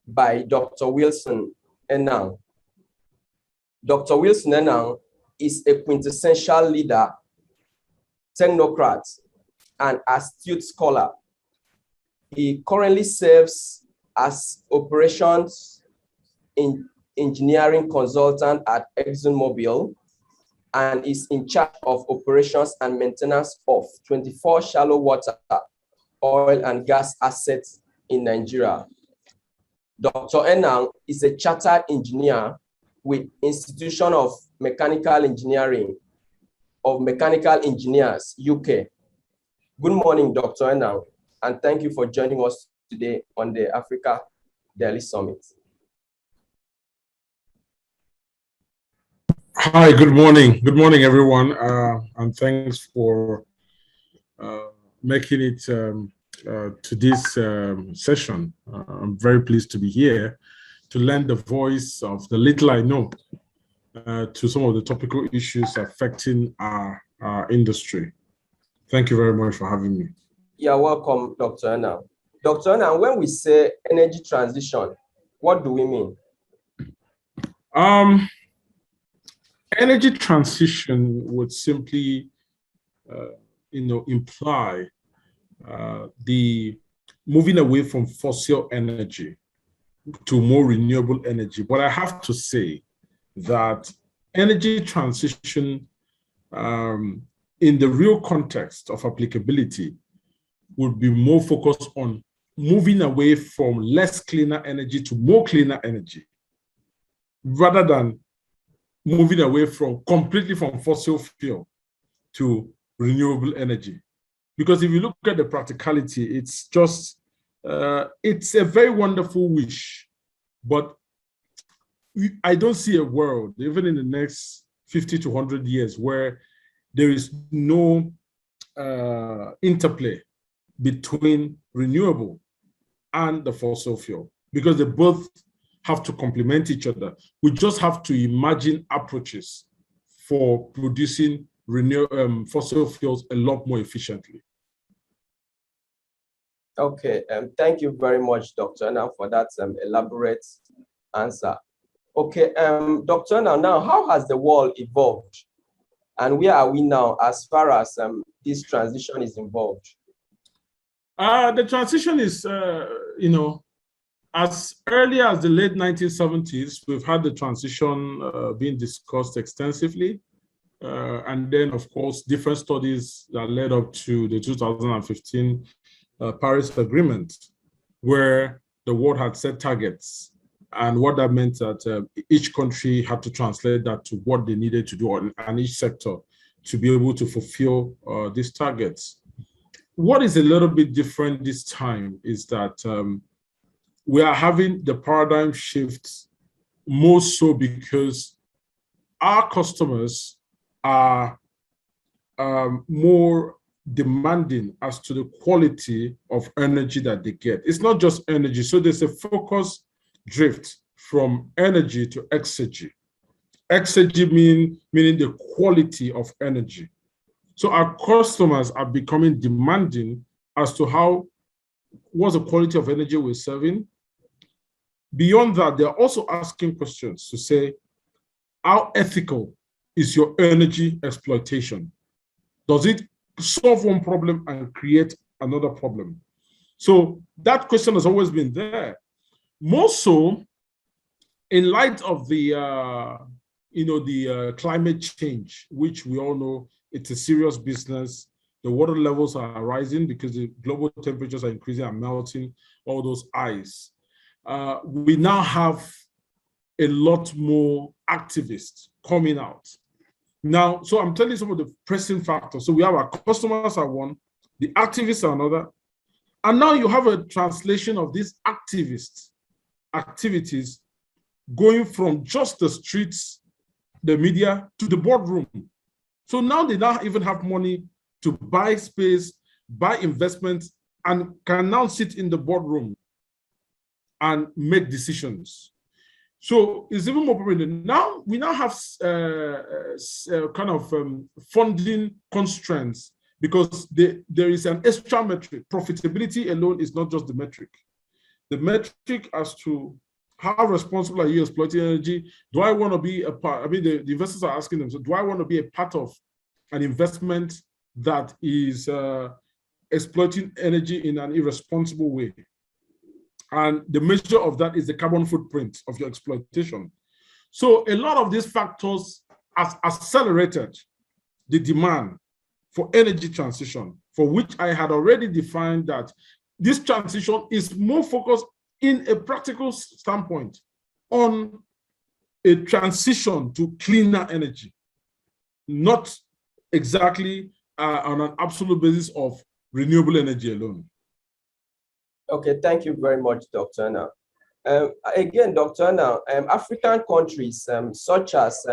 by Dr. Wilson Enang. Dr. Wilson Enang is a quintessential leader, technocrat, and astute scholar. He currently serves as operations engineering consultant at ExxonMobil and is in charge of operations and maintenance of 24 shallow water oil and gas assets in Nigeria. Dr. Enang is a chartered engineer with Institution of Mechanical Engineering of Mechanical Engineers, UK. Good morning, Dr. Enang, and thank you for joining us today on the Africa Daily Summit. Hi, good morning. Good morning, everyone, and thanks for making it to this session. I'm very pleased to be here to lend the voice of the little I know to some of the topical issues affecting our industry. Thank you very much for having me. You're welcome, Dr. Enang. Dr. Enang, when we say energy transition, what do we mean? Energy transition would simply, imply the moving away from fossil energy to more renewable energy. But I have to say that energy transition in the real context of applicability would be more focused on moving away from less cleaner energy to more cleaner energy, rather than moving away completely from fossil fuel to renewable energy. Because if you look at the practicality, it's just, it's a very wonderful wish, but I don't see a world, even in the next 50 to 100 years, where there is no interplay between renewable and the fossil fuel, because they both have to complement each other. We just have to imagine approaches for producing fossil fuels a lot more efficiently. Okay, thank you very much, Dr. Enang, for that elaborate answer. Okay, Dr. Enang, now how has the world evolved? And where are we now as far as this transition is involved? The transition is, as early as the late 1970s, we've had the transition being discussed extensively. And then, of course, different studies that led up to the 2015 Paris Agreement, where the world had set targets. And what that meant that each country had to translate that to what they needed to do and each sector to be able to fulfill these targets. What is a little bit different this time is that we are having the paradigm shift more so because our customers are more demanding as to the quality of energy that they get. It's not just energy. So there's a focus drift from energy to exergy. Exergy meaning the quality of energy. So our customers are becoming demanding as to what's the quality of energy we're serving. Beyond that, they're also asking questions to say, how ethical is your energy exploitation? Does it solve one problem and create another problem? So that question has always been there. More so, in light of the climate change, which we all know it's a serious business. The water levels are rising because the global temperatures are increasing and melting all those ice. We now have a lot more activists coming out. Now, so I'm telling you some of the pressing factors. So we have our customers are one, the activists are another, and now you have a translation of these activities going from just the streets, the media, to the boardroom. So now they now even have money to buy space, buy investments, and can now sit in the boardroom and make decisions. So it's even more prominent. Now we now have funding constraints because there is an extra metric. Profitability alone is not just the metric. the metric as to how responsible are you exploiting energy? Do I want to be a part? I mean, the investors are asking themselves, do I want to be a part of an investment that is exploiting energy in an irresponsible way? And the measure of that is the carbon footprint of your exploitation. So a lot of these factors has accelerated the demand for energy transition, for which I had already defined that this transition is more focused in a practical standpoint on a transition to cleaner energy, not exactly on an absolute basis of renewable energy alone. Okay, thank you very much, Dr. Anna. Again, Dr. Anna, African countries such as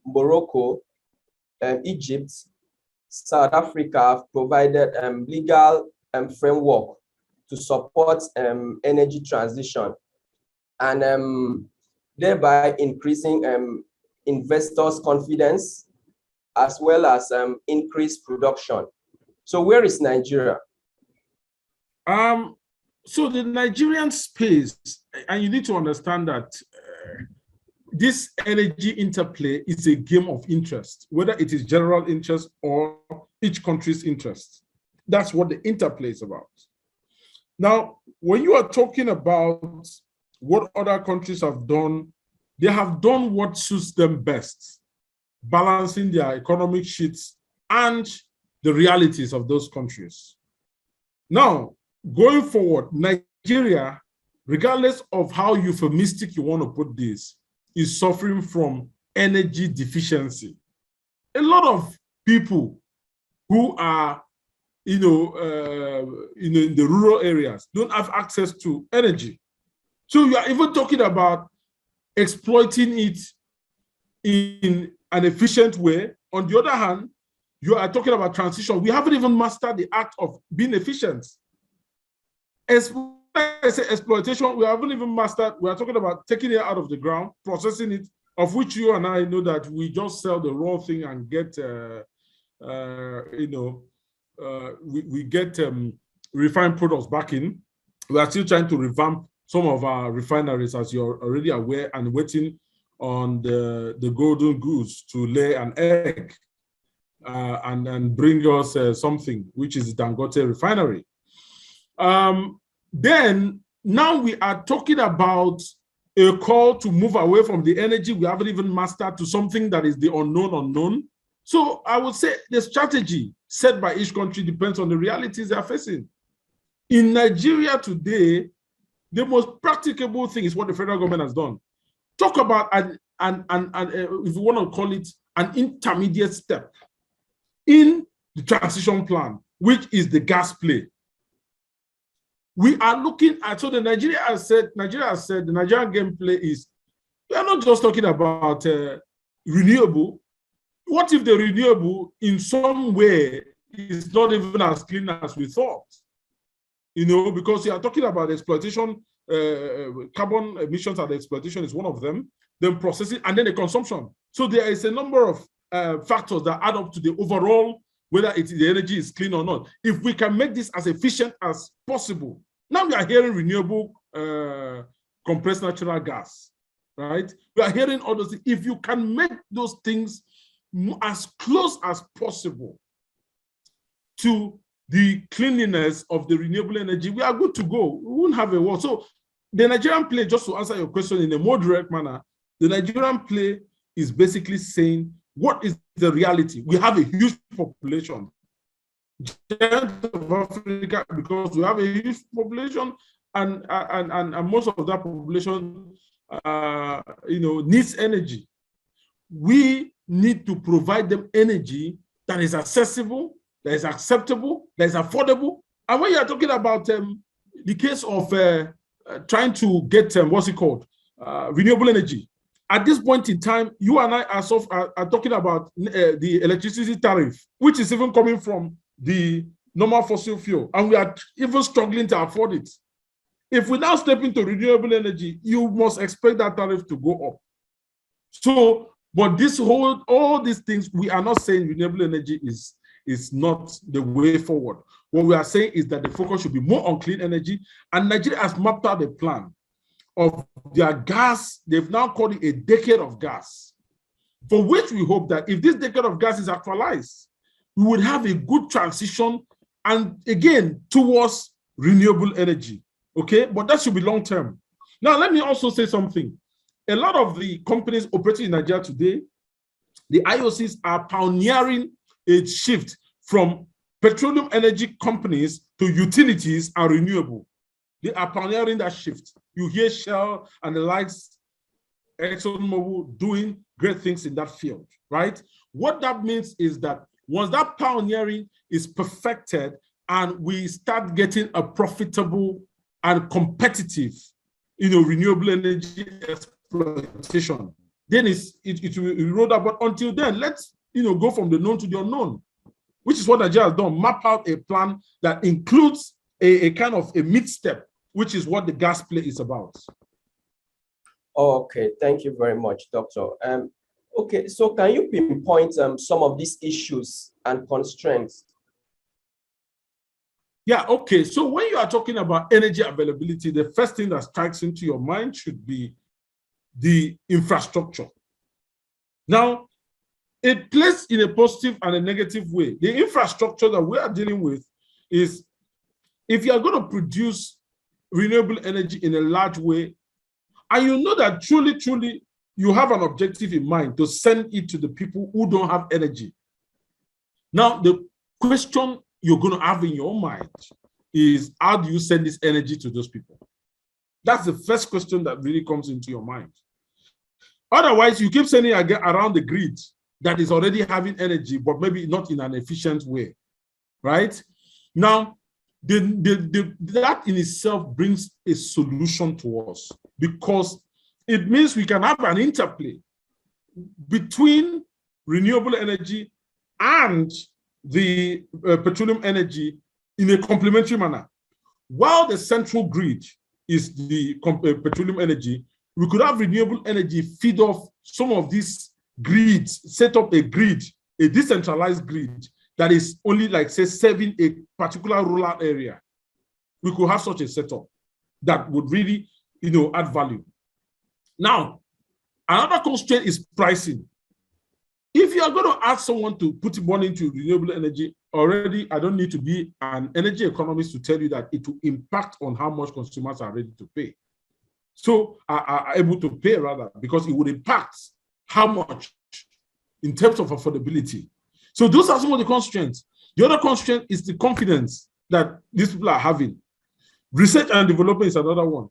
Morocco, Egypt, South Africa have provided legal framework to support energy transition and thereby increasing investors' confidence as well as increased production. So where is Nigeria? So the Nigerian space, and you need to understand that this energy interplay is a game of interest, whether it is general interest or each country's interest. That's what the interplay is about. Now, when you are talking about what other countries have done, they have done what suits them best, balancing their economic sheets and the realities of those countries. Now, going forward, Nigeria, regardless of how euphemistic you want to put this, is suffering from energy deficiency. A lot of people who are in the rural areas don't have access to energy. So you are even talking about exploiting it in an efficient way. On the other hand, you are talking about transition. We haven't even mastered the act of being efficient. As I say exploitation, we haven't even mastered. We are talking about taking it out of the ground, processing it, of which you and I know that we just sell the raw thing and get, we get refined products back in. We are still trying to revamp some of our refineries, as you're already aware, and waiting on the golden goose to lay an egg and bring us something, which is Dangote refinery. Then now we are talking about a call to move away from the energy we haven't even mastered to something that is the unknown. So I would say the strategy set by each country depends on the realities they are facing. In Nigeria today, the most practicable thing is what the federal government has done. Talk about if you want to call it an intermediate step in the transition plan, which is the gas play. We are looking at, so Nigeria has said the Nigerian gameplay is, we are not just talking about renewable. What if the renewable in some way is not even as clean as we thought? Because you are talking about exploitation, carbon emissions and exploitation is one of them, then processing, and then the consumption. So there is a number of factors that add up to the overall, whether the energy is clean or not. If we can make this as efficient as possible. Now we are hearing renewable compressed natural gas, right? We are hearing all those things. If you can make those things as close as possible to the cleanliness of the renewable energy, we are good to go. We won't have a war. So the Nigerian play, just to answer your question in a more direct manner, the Nigerian play is basically saying, what is the reality? We have a huge population. Giant of Africa, because we have a huge population, and most of that population needs energy. We need to provide them energy that is accessible, that is acceptable, that is affordable. And when you are talking about the case of trying to get renewable energy, at this point in time, you and I are talking about the electricity tariff, which is even coming from the normal fossil fuel, and we are even struggling to afford it. If we now step into renewable energy, you must expect that tariff to go up. So, but all these things, we are not saying renewable energy is is not the way forward. What we are saying is that the focus should be more on clean energy, and Nigeria has mapped out a plan of their gas. They've now called it a decade of gas, for which we hope that if this decade of gas is actualized, we would have a good transition, and again, towards renewable energy, okay? But that should be long-term. Now, let me also say something. A lot of the companies operating in Nigeria today, the IOCs are pioneering a shift from petroleum energy companies to utilities and renewable. They are pioneering that shift. You hear Shell and the likes, ExxonMobil, doing great things in that field, right? What that means is that once that pioneering is perfected and we start getting a profitable and competitive, renewable energy exploitation, then it will erode up. But until then, let's go from the known to the unknown, which is what Nigeria has done. Map out a plan that includes a kind of a mid-step, which is what the gas play is about. Okay, thank you very much, Doctor. Okay, so can you pinpoint some of these issues and constraints? Yeah, okay. So when you are talking about energy availability, the first thing that strikes into your mind should be the infrastructure. Now, it plays in a positive and a negative way. The infrastructure that we are dealing with is, if you are going to produce renewable energy in a large way, and you know that truly, you have an objective in mind to send it to the people who don't have energy. Now, the question you're going to have in your mind is, how do you send this energy to those people? That's the first question that really comes into your mind. Otherwise, you keep sending around the grid that is already having energy, but maybe not in an efficient way, right? Now, that in itself brings a solution to us, because it means we can have an interplay between renewable energy and the petroleum energy in a complementary manner. While the central grid is the petroleum energy, we could have renewable energy feed off some of these grids, set up a grid, a decentralized grid that is only, like, say, serving a particular rural area. We could have such a setup that would really, add value. Now, another constraint is pricing. If you are going to ask someone to put money into renewable energy, already, I don't need to be an energy economist to tell you that it will impact on how much consumers are ready to pay. So are able to pay, rather, because it would impact how much in terms of affordability. So those are some of the constraints. The other constraint is the confidence that these people are having. Research and development is another one.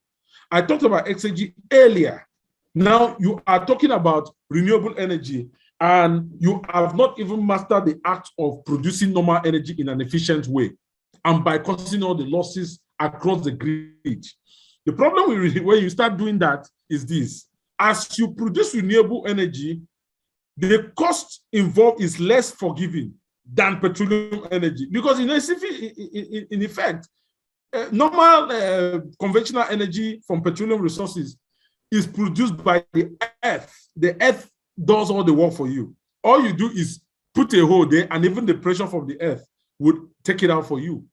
I talked about XAG earlier. Now you are talking about renewable energy, and you have not even mastered the act of producing normal energy in an efficient way, and by causing all the losses across the grid. The problem when you start doing that is this: as you produce renewable energy, the cost involved is less forgiving than petroleum energy, because in effect, normal conventional energy from petroleum resources is produced by the earth. The earth does all the work for you. All you do is put a hole there, and even the pressure from the earth would take it out for you.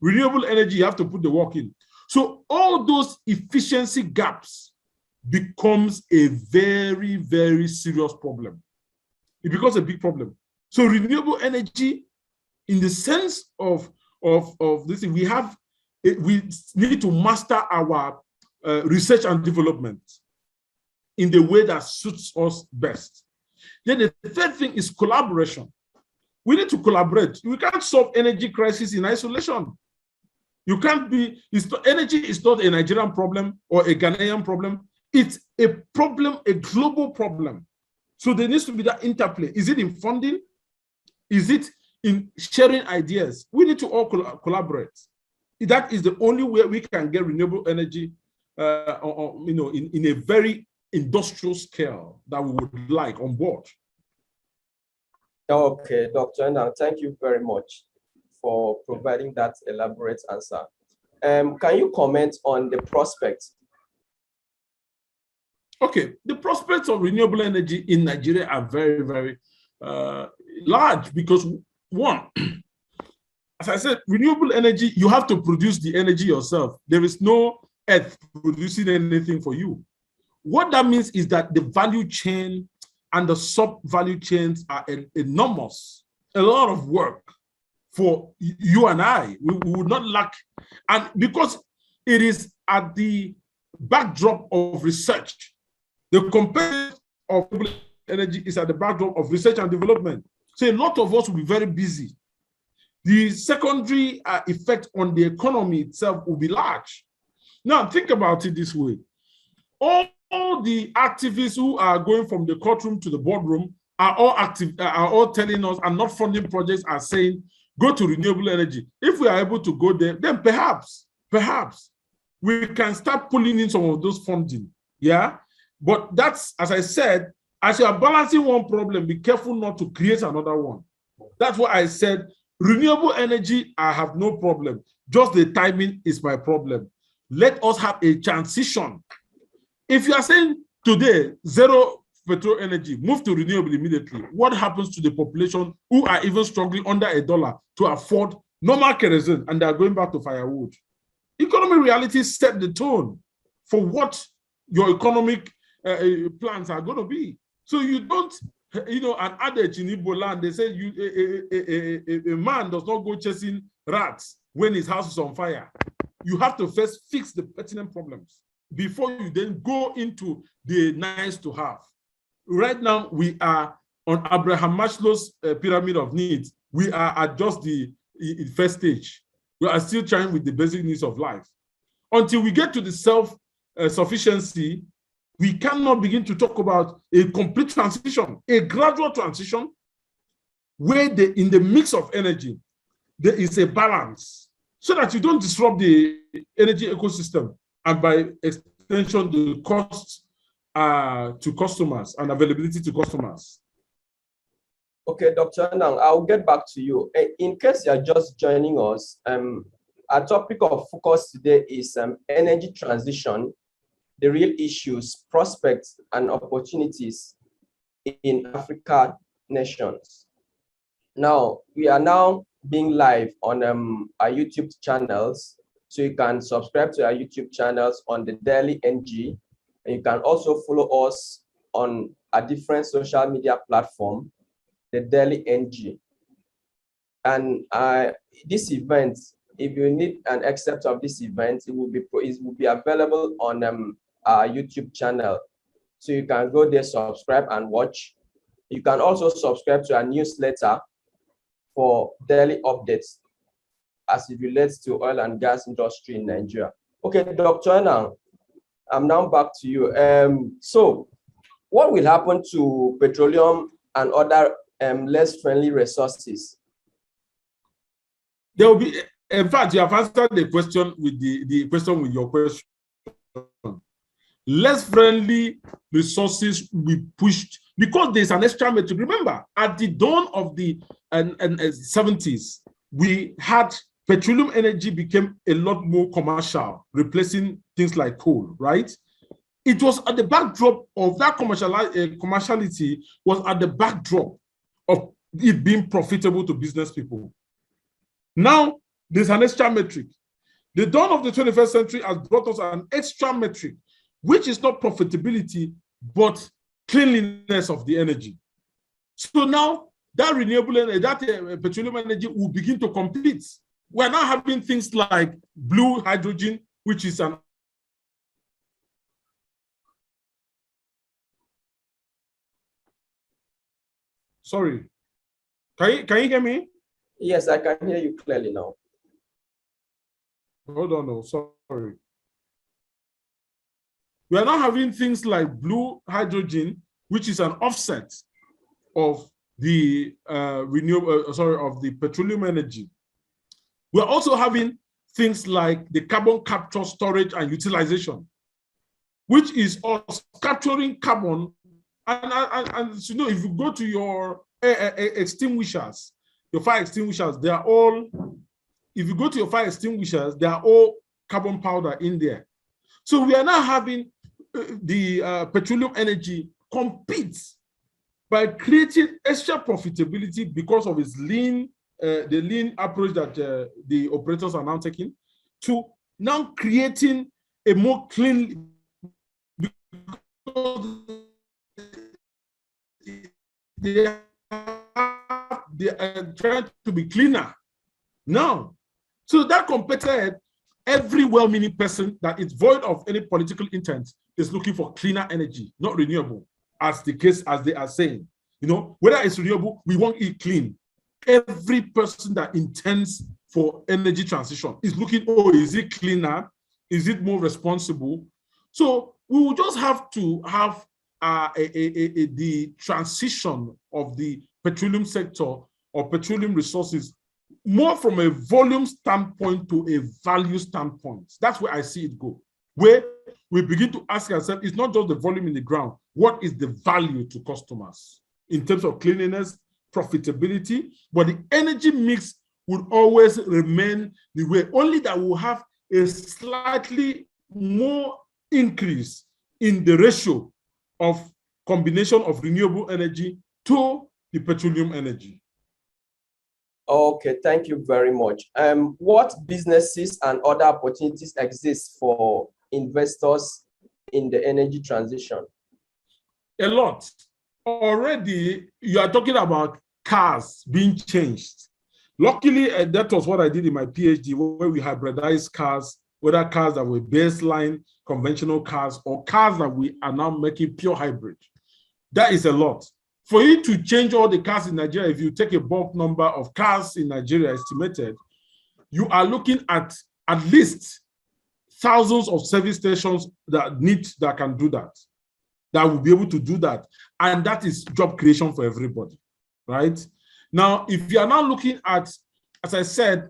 Renewable energy, you have to put the work in. So all those efficiency gaps becomes a very, very serious problem. It becomes a big problem. So renewable energy, in the sense of this, we need to master our research and development in the way that suits us best. Then the third thing is collaboration. We need to collaborate. We can't solve energy crisis in isolation. You can't be, energy is not a Nigerian problem or a Ghanaian problem. It's a problem, a global problem. So there needs to be that interplay. Is it in funding? Is it in sharing ideas? We need to all collaborate. That is the only way we can get renewable energy, in a very industrial scale that we would like on board. Okay, Dr. Enang, thank you very much for providing that elaborate answer. Can you comment on the prospects? Okay, the prospects of renewable energy in Nigeria are very, very large, because one, as I said, renewable energy, you have to produce the energy yourself. There is no earth producing anything for you. What that means is that the value chain and the sub-value chains are enormous. A lot of work for you and I. We would not lack. And because it is at the backdrop of research, the component of energy is at the backdrop of research and development. So a lot of us will be very busy. The secondary effect on the economy itself will be large. Now, think about it this way. All the activists who are going from the courtroom to the boardroom are all telling us, and not funding projects, are saying, go to renewable energy. If we are able to go there, then perhaps we can start pulling in some of those funding. Yeah. But that's, as I said, as you are balancing one problem, be careful not to create another one. That's what I said. Renewable energy, I have no problem. Just the timing is my problem. Let us have a transition. If you are saying today, zero petrol energy, move to renewable immediately, what happens to the population who are even struggling under $1 to afford normal kerosene and they are going back to firewood? Economic realities set the tone for what your economic plans are going to be. So you don't, an adage in Igbo land, they say a man does not go chasing rats when his house is on fire. You have to first fix the pertinent problems before you then go into the nice to have. Right now, we are on Abraham Maslow's pyramid of needs. We are at just the first stage. We are still trying with the basic needs of life. Until we get to the self-sufficiency, we cannot begin to talk about a complete transition, a gradual transition, where in the mix of energy, there is a balance, so that you don't disrupt the energy ecosystem, and by extension, the cost to customers and availability to customers. Okay, Dr. Nang, I'll get back to you. In case you're just joining us, our topic of focus today is energy transition, the real issues, prospects, and opportunities in African nations. Now, we are now being live on our YouTube channels, so you can subscribe to our YouTube channels on the Daily NG, and you can also follow us on a different social media platform, the Daily NG. And this event, if you need an excerpt of this event, it will be available on our YouTube channel. So you can go there, subscribe, and watch. You can also subscribe to our newsletter for daily updates as it relates to oil and gas industry in Nigeria. Okay, Dr. Anang, I'm now back to you. So what will happen to petroleum and other less friendly resources? There will be, in fact, you have answered the question with the question with your question. Less friendly resources will be pushed because there's an extra metric. Remember, at the dawn of the 70s, we had petroleum energy became a lot more commercial, replacing things like coal, right? It was at the backdrop of that commerciality was at the backdrop of it being profitable to business people. Now, there's an extra metric. The dawn of the 21st century has brought us an extra metric, which is not profitability, but cleanliness of the energy. So now that renewable energy, that petroleum energy will begin to compete. We're now having things like blue hydrogen, which is an sorry. Can you hear me? Yes, I can hear you clearly now. Hold on, no, sorry. We are now having things like blue hydrogen, which is an offset of the of the petroleum energy. We're also having things like the carbon capture, storage, and utilization, which is us capturing carbon. And you know, if you go to your extinguishers, your fire extinguishers, they are all, if you go to your fire extinguishers, they are all carbon powder in there. So we are now having the petroleum energy compete by creating extra profitability because of its lean the lean approach that the operators are now taking, to now creating a more clean, because they are trying to be cleaner now. So that compared, every well-meaning person that is void of any political intent is looking for cleaner energy, not renewable, as the case as they are saying. You know, whether it's renewable, we want it clean. Every person that intends for energy transition is looking, oh, is it cleaner? Is it more responsible? So we will just have to have the transition of the petroleum sector or petroleum resources more from a volume standpoint to a value standpoint. That's where I see it go, where we begin to ask ourselves, it's not just the volume in the ground, what is the value to customers in terms of cleanliness, profitability, but the energy mix would always remain the way, only that we'll have a slightly more increase in the ratio of combination of renewable energy to the petroleum energy. Okay, thank you very much. What businesses and other opportunities exist for investors in the energy transition? A lot. Already, you are talking about cars being changed. Luckily, that was what I did in my PhD, where we hybridized cars, whether cars that were baseline, conventional cars, or cars that we are now making pure hybrid. That is a lot. For you to change all the cars in Nigeria, if you take a bulk number of cars in Nigeria estimated, you are looking at least thousands of service stations that can do that, that will be able to do that. And that is job creation for everybody, right? Now, if you are now looking at, as I said,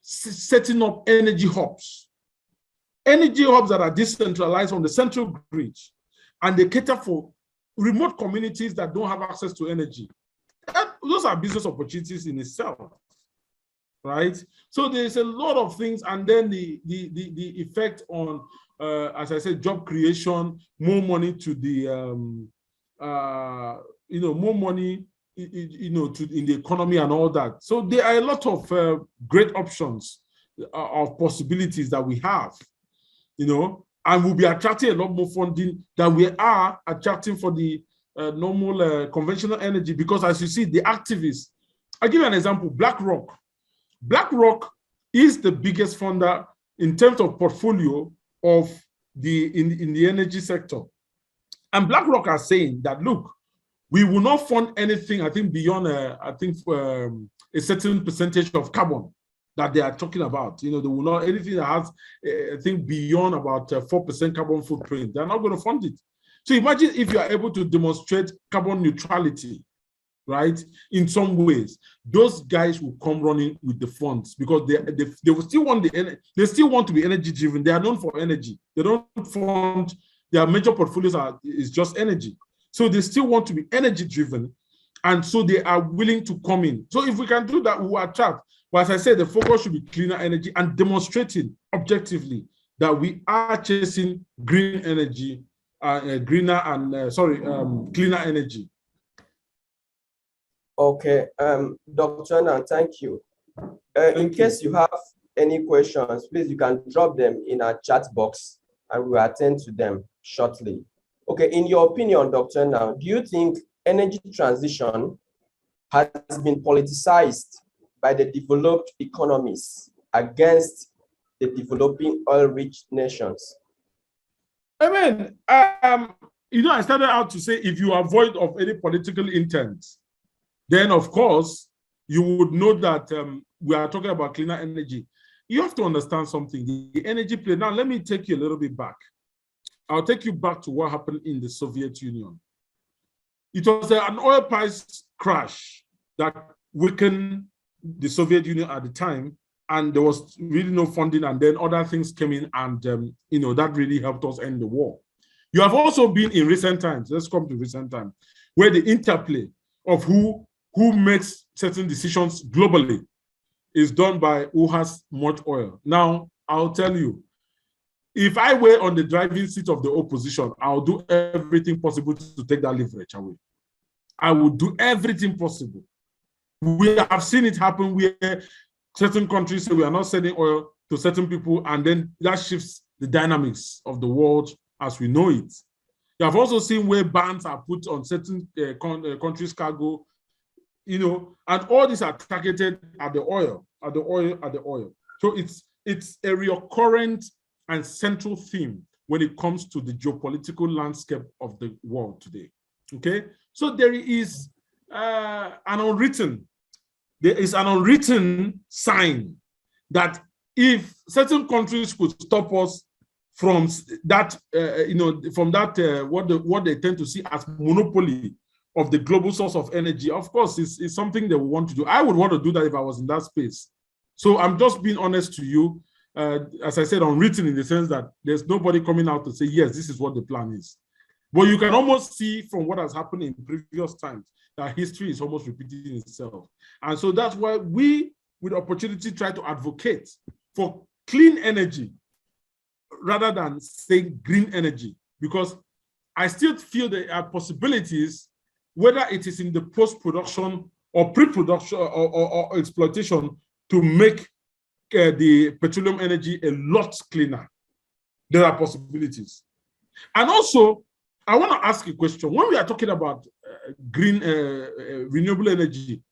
setting up energy hubs that are decentralized on the central grid, and they cater for remote communities that don't have access to energy. Those are business opportunities in itself, right? So there's a lot of things, and then the effect on, as I said, job creation, more money to the, more money, in the economy and all that. So there are a lot of great options of possibilities that we have, and we'll be attracting a lot more funding than we are attracting for the normal conventional energy, because as you see, the activists, I'll give you an example, BlackRock. BlackRock is the biggest funder in terms of portfolio of in the energy sector. And BlackRock are saying that, look, we will not fund anything, I think, beyond, a certain percentage of carbon that they are talking about. They will not, anything that has, I think, beyond about 4% carbon footprint, they're not going to fund it. So imagine if you are able to demonstrate carbon neutrality, right? In some ways, those guys will come running with the funds, because they will still want they still want to be energy driven. They are known for energy. They don't fund, their major portfolios is just energy. So they still want to be energy driven. And so they are willing to come in. So if we can do that, we will attract. But as I said, the focus should be cleaner energy and demonstrating objectively that we are chasing green energy, cleaner energy. Okay, Dr. Nan, thank you. In case you have any questions, please, you can drop them in our chat box and we will attend to them shortly. Okay, in your opinion, Dr. Nan, do you think energy transition has been politicized by the developed economies against the developing oil-rich nations? I mean, I started out to say, if you are void of any political intent, then of course you would know that we are talking about cleaner energy. You have to understand something. The energy play. Now, let me take you a little bit back. I'll take you back to what happened in the Soviet Union. It was an oil price crash that weakened the Soviet Union at the time, and there was really no funding, and then other things came in, and that really helped us end the war. You have also been in recent times, let's come to recent times, where the interplay of who makes certain decisions globally is done by who has much oil. Now, I'll tell you, if I were on the driving seat of the opposition, I'll do everything possible to take that leverage away. I would do everything possible. We have seen it happen where certain countries say we are not selling oil to certain people, and then that shifts the dynamics of the world as we know it. You have also seen where bans are put on certain countries' cargo, you know, and all these are targeted at the oil, at the oil. So it's a recurrent and central theme when it comes to the geopolitical landscape of the world today. Okay, so there is an unwritten sign that if certain countries could stop us from that, what they tend to see as monopoly of the global source of energy, of course, it's something they would want to do. I would want to do that if I was in that space. So I'm just being honest to you, as I said, unwritten in the sense that there's nobody coming out to say, yes, this is what the plan is. But you can almost see from what has happened in previous times that history is almost repeating itself. And so that's why we, with opportunity, try to advocate for clean energy rather than saying green energy, because I still feel there are possibilities, whether it is in the post-production or pre-production or exploitation, to make the petroleum energy a lot cleaner. There are possibilities. And also, I want to ask a question. When we are talking about green renewable energy,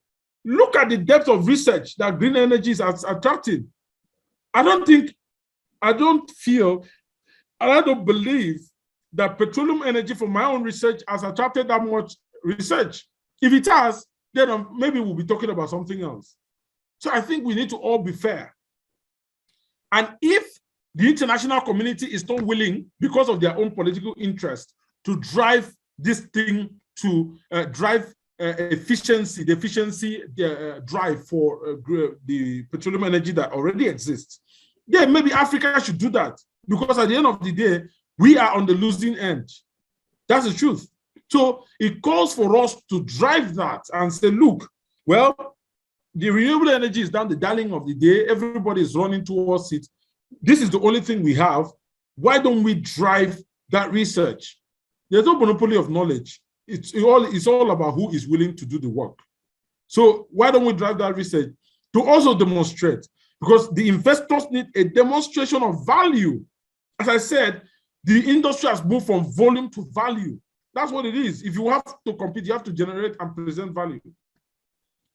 look at the depth of research that green energy is attracting. I don't feel, and I don't believe that petroleum energy, from my own research, has attracted that much research. If it has, then maybe we'll be talking about something else. So I think we need to all be fair. And if the international community is not willing, because of their own political interest, to drive this thing, to drive efficiency, the efficiency drive for the petroleum energy that already exists, then maybe Africa should do that. Because at the end of the day, we are on the losing end. That's the truth. So it calls for us to drive that and say, look, well, the renewable energy is now the darling of the day. Everybody is running towards it. This is the only thing we have. Why don't we drive that research? There's no monopoly of knowledge. It's all about who is willing to do the work. So why don't we drive that research to also demonstrate? Because the investors need a demonstration of value. As I said, the industry has moved from volume to value. That's what it is. If you have to compete, you have to generate and present value.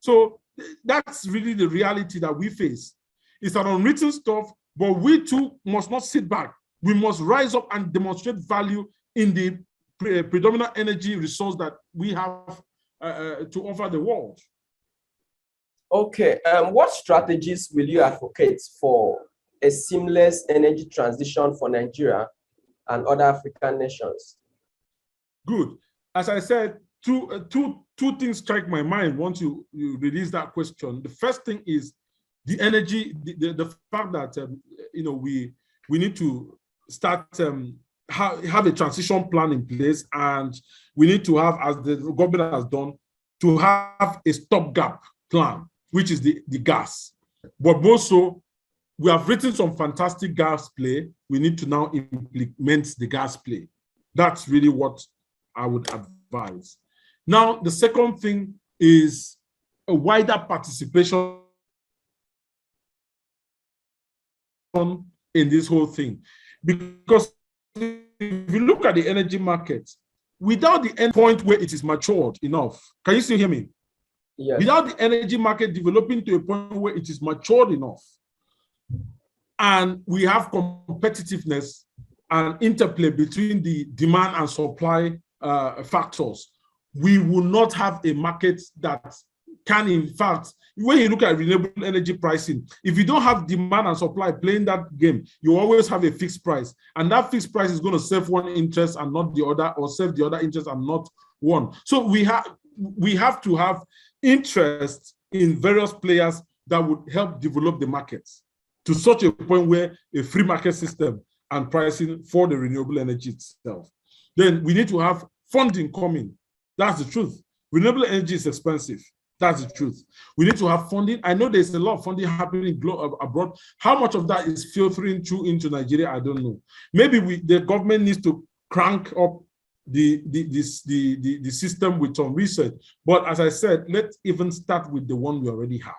So that's really the reality that we face. It's an unwritten stuff, but we too must not sit back. We must rise up and demonstrate value in the predominant energy resource that we have to offer the world. Okay, what strategies will you advocate for a seamless energy transition for Nigeria and other African nations? Good. As I said, two things strike my mind once you release that question. The first thing is the energy, the fact that we need to start have a transition plan in place, and we need to have, as the government has done, to have a stopgap plan, which is the gas. But also, we have written some fantastic gas play. We need to now implement the gas play. That's really what I would advise. Now, the second thing is a wider participation in this whole thing. Because if you look at the energy market, without the end point where it is matured enough, can you still hear me? Yes. Without the energy market developing to a point where it is matured enough, and we have competitiveness and interplay between the demand and supply factors, we will not have a market that can, in fact, when you look at renewable energy pricing, if you don't have demand and supply playing that game, you always have a fixed price. And that fixed price is going to serve one interest and not the other, or serve the other interest and not one. So we have to have interest in various players that would help develop the markets to such a point where a free market system and pricing for the renewable energy itself. Then we need to have funding coming. That's the truth. Renewable energy is expensive. That's the truth. We need to have funding. I know there's a lot of funding happening abroad. How much of that is filtering through into Nigeria, I don't know. Maybe the government needs to crank up the system with some research. But as I said, let's even start with the one we already have.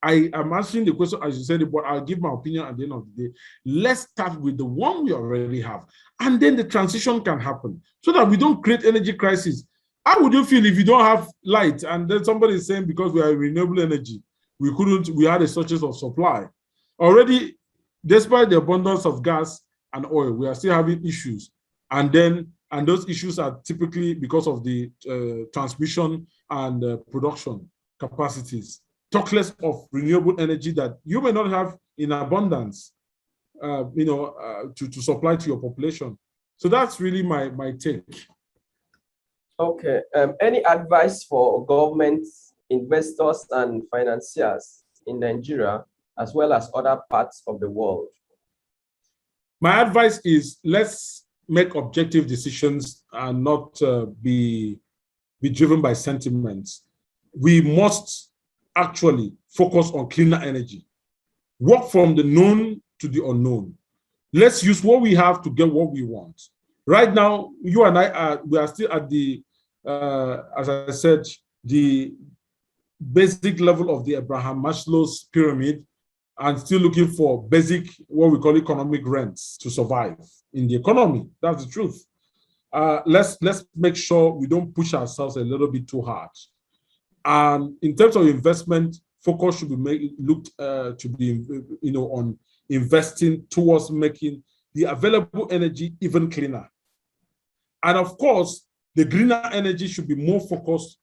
I am answering the question as you said it, but I'll give my opinion at the end of the day. Let's start with the one we already have, and then the transition can happen so that we don't create energy crisis. How would you feel if you don't have light and then somebody is saying because we are renewable energy, we had a shortage of supply? Already, despite the abundance of gas and oil, we are still having issues. And those issues are typically because of the transmission and production capacities. Talk less of renewable energy that you may not have in abundance, to supply to your population. So that's really my take. Okay. Any advice for governments, investors, and financiers in Nigeria, as well as other parts of the world? My advice is let's make objective decisions and not be driven by sentiments. We must actually focus on cleaner energy. Work from the known to the unknown. Let's use what we have to get what we want. Right now, you and I we are still at the, as I said, the basic level of the Abraham Maslow's pyramid, and still looking for basic, what we call economic rents to survive in the economy. That's the truth. Let's make sure we don't push ourselves a little bit too hard. And in terms of investment, focus should be looked to be, on investing towards making the available energy even cleaner. And of course, the greener energy should be more focused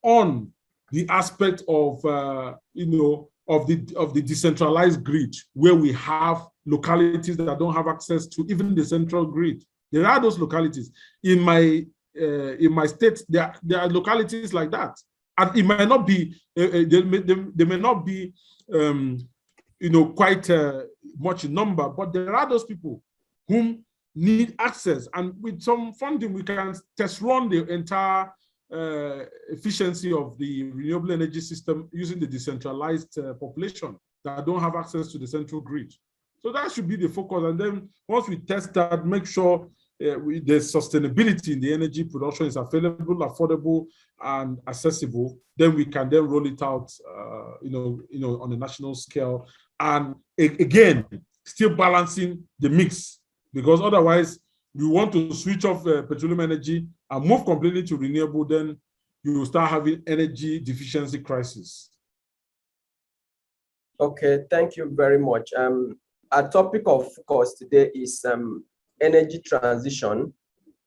on the aspect of, of the decentralized grid, where we have localities that don't have access to even the central grid. There are those localities in my state. There are localities like that. And it might not be, they may not be, quite much in number, but there are those people whom need access. And with some funding, we can test run the entire efficiency of the renewable energy system using the decentralized population that don't have access to the central grid. So that should be the focus. And then once we test that, make sure the sustainability in the energy production is available, affordable, and accessible, then we can then roll it out, on a national scale. And again, still balancing the mix, because otherwise you want to switch off petroleum energy and move completely to renewable, then you will start having energy deficiency crisis. Okay, thank you very much. Our topic of course today is energy transition,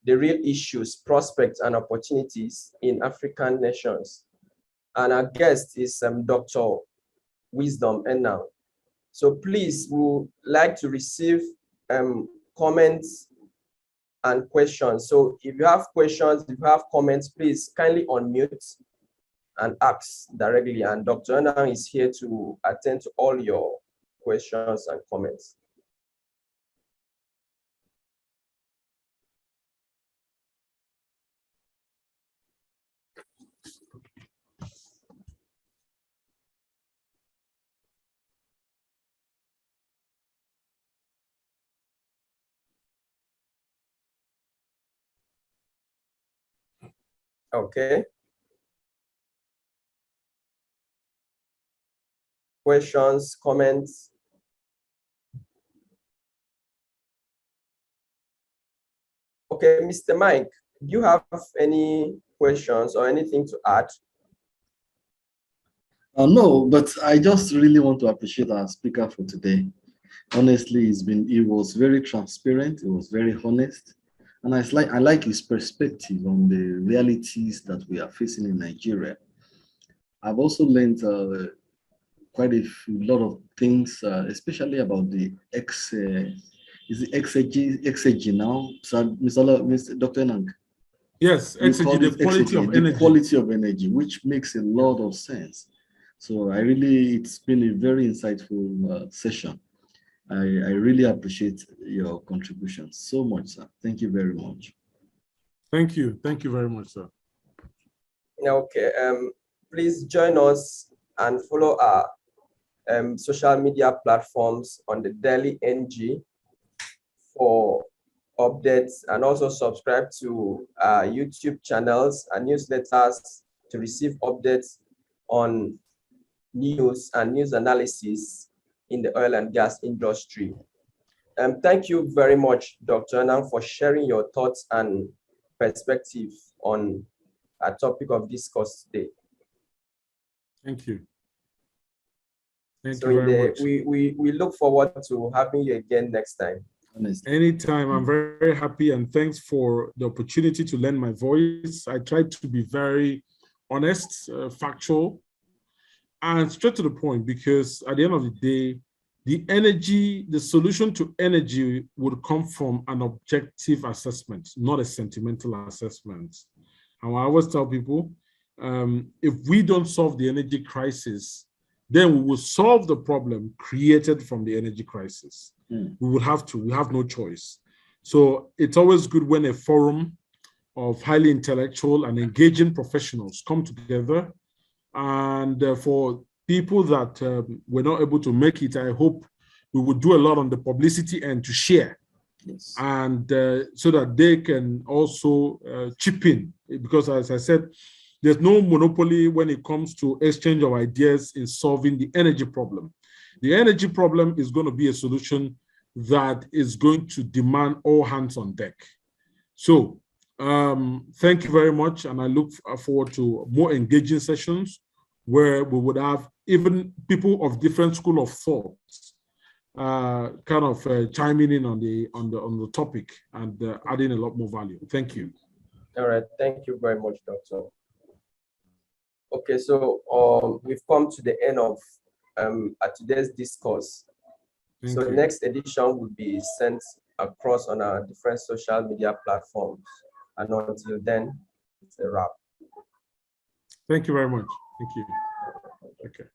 the real issues, prospects, and opportunities in African nations. And our guest is Dr. Wisdom Enang. So please, we would like to receive comments and questions. So if you have questions, if you have comments, please kindly unmute and ask directly. And Dr. Enang is here to attend to all your questions and comments. Okay. Questions, comments? Okay, Mr. Mike, do you have any questions or anything to add? No, but I just really want to appreciate our speaker for today. Honestly, he was very transparent, he was very honest, and I like his perspective on the realities that we are facing in Nigeria. I've also learned quite a lot of things, especially about the is it XAG now, Mr. Dr. Enang? Yes, XAG, the quality of energy. The quality of energy, which makes a lot of sense. So it's been a very insightful session. I really appreciate your contributions so much, sir. Thank you very much. Thank you. Thank you very much, sir. Okay. Please join us and follow our social media platforms on the Daily NG for updates, and also subscribe to our YouTube channels and newsletters to receive updates on news and news analysis in the oil and gas industry. Thank you very much, Dr. Enang, for sharing your thoughts and perspective on our topic of discourse today. Thank you. Thank So you very much. we look forward to having you again next time. Anytime. I'm very happy, and thanks for the opportunity to lend my voice. I tried to be very honest, factual, and straight to the point, because at the end of the day, the solution to energy would come from an objective assessment, not a sentimental assessment. And I always tell people, if we don't solve the energy crisis, then we will solve the problem created from the energy crisis. We have no choice. So it's always good when a forum of highly intellectual and engaging professionals come together. And for people that were not able to make it, I hope we will do a lot on the publicity end to share. Yes. And so that they can also chip in, because as I said, there's no monopoly when it comes to exchange of ideas in solving the energy problem. The energy problem is going to be a solution that is going to demand all hands on deck. So thank you very much, and I look forward to more engaging sessions where we would have even people of different school of thought chiming in on the topic and adding a lot more value. Thank you. All right, thank you very much, Doctor. Okay, so we've come to the end of today's discourse. So the next edition will be sent across on our different social media platforms. And until then, it's a wrap. Thank you very much. Thank you. Okay.